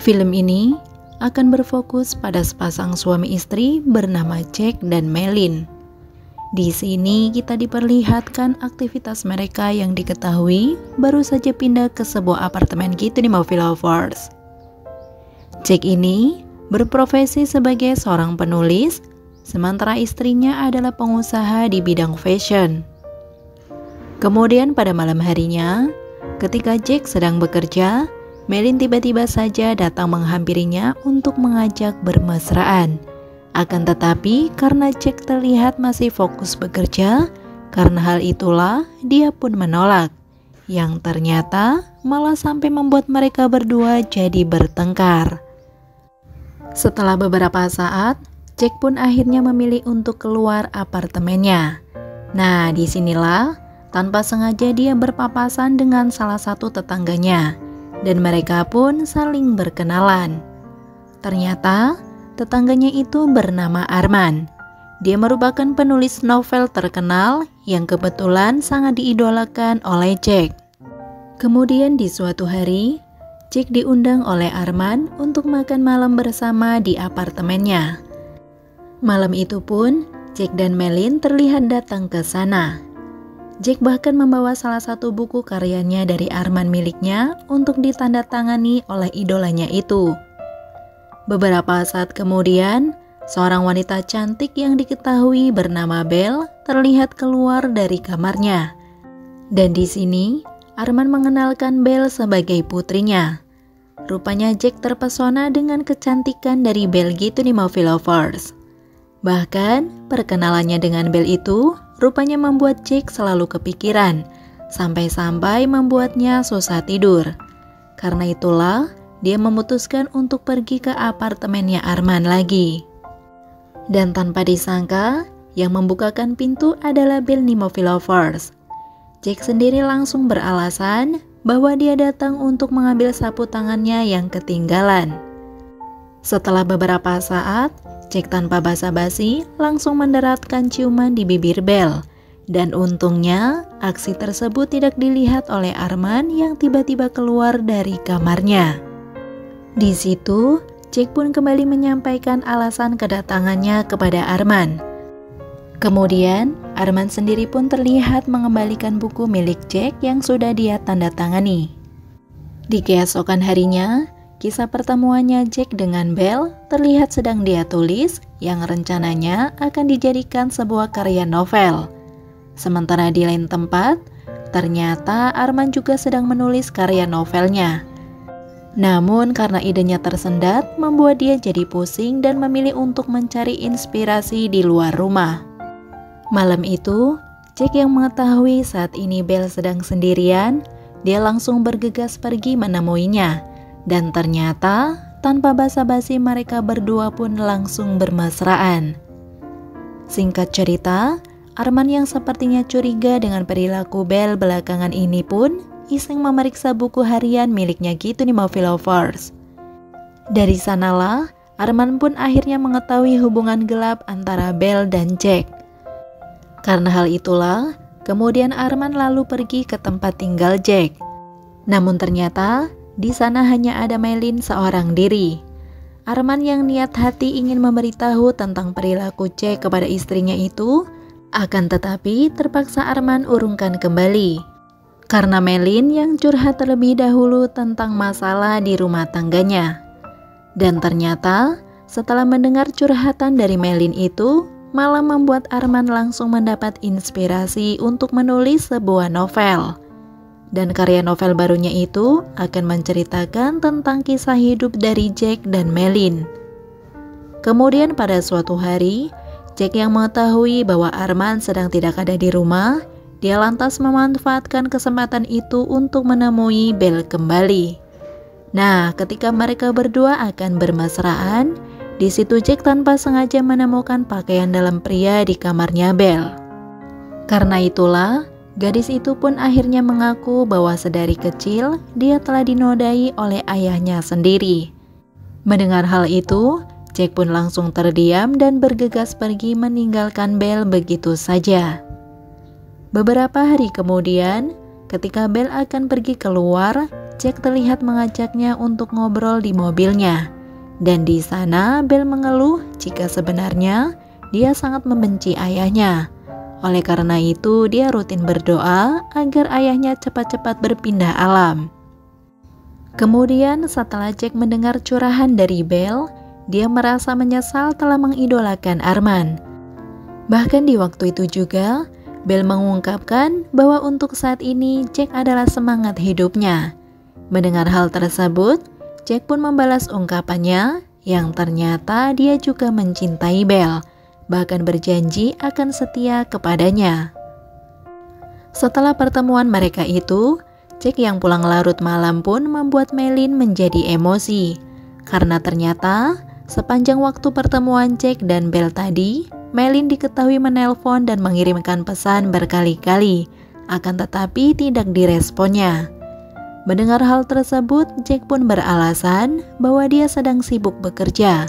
Film ini akan berfokus pada sepasang suami istri bernama Jack dan Melin. Di sini kita diperlihatkan aktivitas mereka yang diketahui baru saja pindah ke sebuah apartemen gitu di Movie Lovers. Jack ini berprofesi sebagai seorang penulis, sementara istrinya adalah pengusaha di bidang fashion. Kemudian pada malam harinya, ketika Jack sedang bekerja, Melin tiba-tiba saja datang menghampirinya untuk mengajak bermesraan. Akan tetapi karena Jack terlihat masih fokus bekerja, karena hal itulah dia pun menolak. Yang ternyata malah sampai membuat mereka berdua jadi bertengkar. Setelah beberapa saat, Jack pun akhirnya memilih untuk keluar apartemennya. Nah, disinilah tanpa sengaja dia berpapasan dengan salah satu tetangganya, dan mereka pun saling berkenalan. Ternyata tetangganya itu bernama Arman. Dia merupakan penulis novel terkenal yang kebetulan sangat diidolakan oleh Jack. Kemudian di suatu hari, Jack diundang oleh Arman untuk makan malam bersama di apartemennya. Malam itu pun, Jack dan Melin terlihat datang ke sana. Jack bahkan membawa salah satu buku karyanya dari Arman miliknya untuk ditandatangani oleh idolanya itu. Beberapa saat kemudian, seorang wanita cantik yang diketahui bernama Belle terlihat keluar dari kamarnya. Dan di sini, Arman mengenalkan Belle sebagai putrinya. Rupanya Jack terpesona dengan kecantikan dari Belle gitu di Movie Lovers. Bahkan, perkenalannya dengan Belle itu rupanya membuat Jack selalu kepikiran, sampai-sampai membuatnya susah tidur. Karena itulah, dia memutuskan untuk pergi ke apartemennya Arman lagi. Dan tanpa disangka, yang membukakan pintu adalah Belle di Movie Lovers. Jack sendiri langsung beralasan bahwa dia datang untuk mengambil sapu tangannya yang ketinggalan. Setelah beberapa saat, Jack tanpa basa-basi langsung mendaratkan ciuman di bibir Belle. Dan untungnya, aksi tersebut tidak dilihat oleh Arman yang tiba-tiba keluar dari kamarnya. Di situ, Jack pun kembali menyampaikan alasan kedatangannya kepada Arman. Kemudian, Arman sendiri pun terlihat mengembalikan buku milik Jack yang sudah dia tanda tangani. Di keesokan harinya, kisah pertemuannya Jack dengan Belle terlihat sedang dia tulis yang rencananya akan dijadikan sebuah karya novel. Sementara di lain tempat, ternyata Arman juga sedang menulis karya novelnya. Namun karena idenya tersendat, membuat dia jadi pusing dan memilih untuk mencari inspirasi di luar rumah. Malam itu, Jack yang mengetahui saat ini Belle sedang sendirian, dia langsung bergegas pergi menemuinya. Dan ternyata, tanpa basa-basi mereka berdua pun langsung bermesraan. Singkat cerita, Arman yang sepertinya curiga dengan perilaku Belle belakangan ini pun iseng memeriksa buku harian miliknya gitu di Movie Lovers. Dari sanalah, Arman pun akhirnya mengetahui hubungan gelap antara Belle dan Jack. Karena hal itulah, kemudian Arman lalu pergi ke tempat tinggal Jack. Namun ternyata, di sana hanya ada Melin seorang diri. Arman yang niat hati ingin memberitahu tentang perilaku Jack kepada istrinya itu, akan tetapi terpaksa Arman urungkan kembali. Karena Melin yang curhat terlebih dahulu tentang masalah di rumah tangganya. Dan ternyata setelah mendengar curhatan dari Melin itu, malah membuat Arman langsung mendapat inspirasi untuk menulis sebuah novel. Dan karya novel barunya itu akan menceritakan tentang kisah hidup dari Jack dan Melin. Kemudian pada suatu hari, Jack yang mengetahui bahwa Arman sedang tidak ada di rumah, dia lantas memanfaatkan kesempatan itu untuk menemui Belle kembali. Nah, ketika mereka berdua akan bermesraan, di situ Jack tanpa sengaja menemukan pakaian dalam pria di kamarnya Belle. Karena itulah, gadis itu pun akhirnya mengaku bahwa sedari kecil dia telah dinodai oleh ayahnya sendiri. Mendengar hal itu, Jack pun langsung terdiam dan bergegas pergi meninggalkan Belle begitu saja. Beberapa hari kemudian, ketika Belle akan pergi keluar, Jack terlihat mengajaknya untuk ngobrol di mobilnya. Dan di sana Belle mengeluh jika sebenarnya dia sangat membenci ayahnya. Oleh karena itu dia rutin berdoa agar ayahnya cepat-cepat berpindah alam. Kemudian setelah Jack mendengar curahan dari Belle, dia merasa menyesal telah mengidolakan Arman. Bahkan di waktu itu juga, Belle mengungkapkan bahwa untuk saat ini Jack adalah semangat hidupnya. Mendengar hal tersebut, Jack pun membalas ungkapannya yang ternyata dia juga mencintai Belle, bahkan berjanji akan setia kepadanya. Setelah pertemuan mereka itu, Jack yang pulang larut malam pun membuat Melin menjadi emosi. Karena ternyata sepanjang waktu pertemuan Jack dan Belle tadi, Melin diketahui menelpon dan mengirimkan pesan berkali-kali, akan tetapi tidak diresponnya. Mendengar hal tersebut, Jack pun beralasan bahwa dia sedang sibuk bekerja.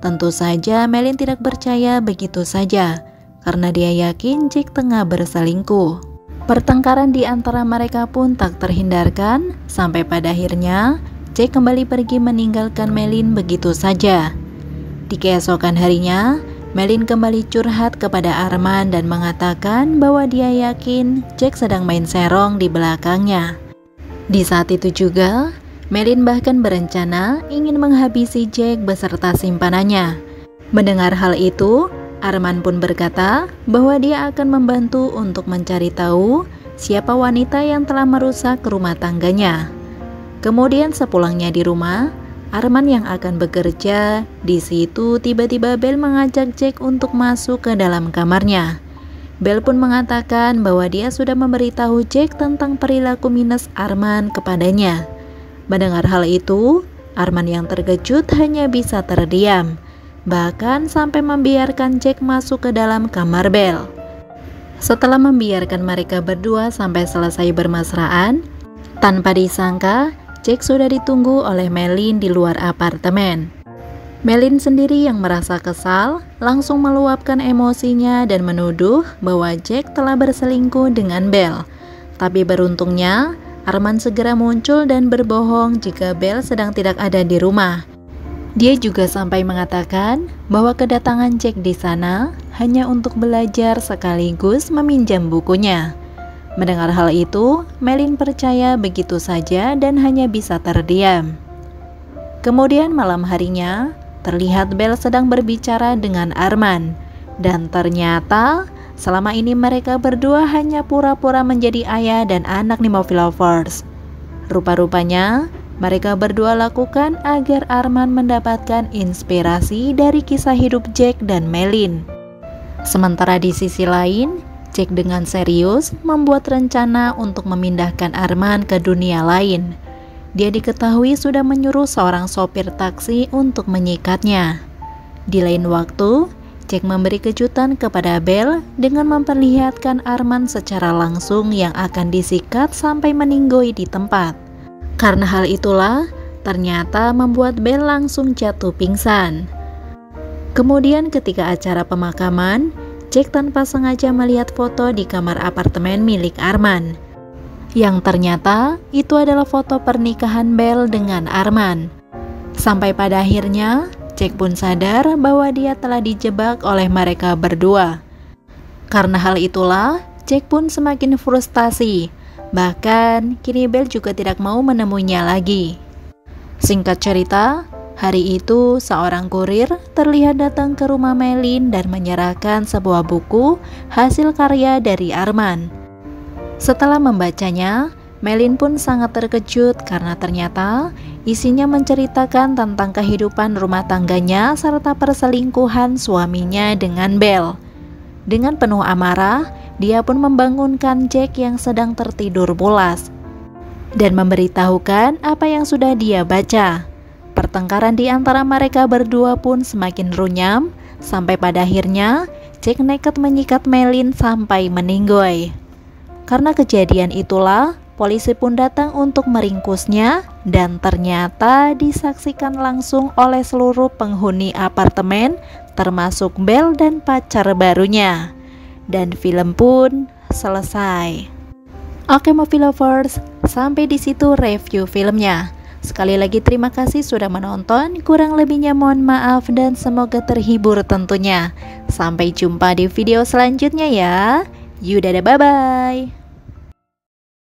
Tentu saja Melin tidak percaya begitu saja, karena dia yakin Jack tengah berselingkuh. Pertengkaran di antara mereka pun tak terhindarkan, sampai pada akhirnya Jack kembali pergi meninggalkan Melin begitu saja. Di keesokan harinya, Melin kembali curhat kepada Arman dan mengatakan bahwa dia yakin Jack sedang main serong di belakangnya. Di saat itu juga, Melin bahkan berencana ingin menghabisi Jack beserta simpanannya. Mendengar hal itu, Arman pun berkata bahwa dia akan membantu untuk mencari tahu siapa wanita yang telah merusak rumah tangganya. Kemudian sepulangnya di rumah, Arman yang akan bekerja, di situ tiba-tiba Belle mengajak Jack untuk masuk ke dalam kamarnya. Belle pun mengatakan bahwa dia sudah memberitahu Jack tentang perilaku minus Arman kepadanya. Mendengar hal itu, Arman yang terkejut hanya bisa terdiam, bahkan sampai membiarkan Jack masuk ke dalam kamar Belle. Setelah membiarkan mereka berdua sampai selesai bermesraan, tanpa disangka Jack sudah ditunggu oleh Melin di luar apartemen. Melin sendiri yang merasa kesal langsung meluapkan emosinya dan menuduh bahwa Jack telah berselingkuh dengan Belle. Tapi beruntungnya Arman segera muncul dan berbohong jika Belle sedang tidak ada di rumah. Dia juga sampai mengatakan bahwa kedatangan Jack di sana hanya untuk belajar sekaligus meminjam bukunya. Mendengar hal itu, Melin percaya begitu saja dan hanya bisa terdiam. Kemudian malam harinya, terlihat Belle sedang berbicara dengan Arman. Dan ternyata selama ini mereka berdua hanya pura-pura menjadi ayah dan anak Movie Lovers. Rupa-rupanya mereka berdua lakukan agar Arman mendapatkan inspirasi dari kisah hidup Jack dan Melin. Sementara di sisi lain, Jack dengan serius membuat rencana untuk memindahkan Arman ke dunia lain. Dia diketahui sudah menyuruh seorang sopir taksi untuk menyikatnya. Di lain waktu, Jack memberi kejutan kepada Belle dengan memperlihatkan Arman secara langsung yang akan disikat sampai meninggoy di tempat. Karena hal itulah, ternyata membuat Belle langsung jatuh pingsan. Kemudian ketika acara pemakaman, Jack tanpa sengaja melihat foto di kamar apartemen milik Arman. Yang ternyata itu adalah foto pernikahan Belle dengan Arman. Sampai pada akhirnya, Jack pun sadar bahwa dia telah dijebak oleh mereka berdua. Karena hal itulah, Jack pun semakin frustasi. Bahkan, kini Belle juga tidak mau menemuinya lagi. Singkat cerita, hari itu seorang kurir terlihat datang ke rumah Melin dan menyerahkan sebuah buku hasil karya dari Arman. Setelah membacanya, Melin pun sangat terkejut karena ternyata isinya menceritakan tentang kehidupan rumah tangganya serta perselingkuhan suaminya dengan Belle. Dengan penuh amarah, dia pun membangunkan Jack yang sedang tertidur pulas dan memberitahukan apa yang sudah dia baca. Pertengkaran di antara mereka berdua pun semakin runyam, sampai pada akhirnya Jack nekat menyikat Melin sampai meninggoy. Karena kejadian itulah, polisi pun datang untuk meringkusnya dan ternyata disaksikan langsung oleh seluruh penghuni apartemen, termasuk Belle dan pacar barunya. Dan film pun selesai. Oke Movie Lovers, Sampai di situ review filmnya. Sekali lagi terima kasih sudah menonton, kurang lebihnya mohon maaf dan semoga terhibur tentunya. Sampai jumpa di video selanjutnya ya. Yudah, bye-bye.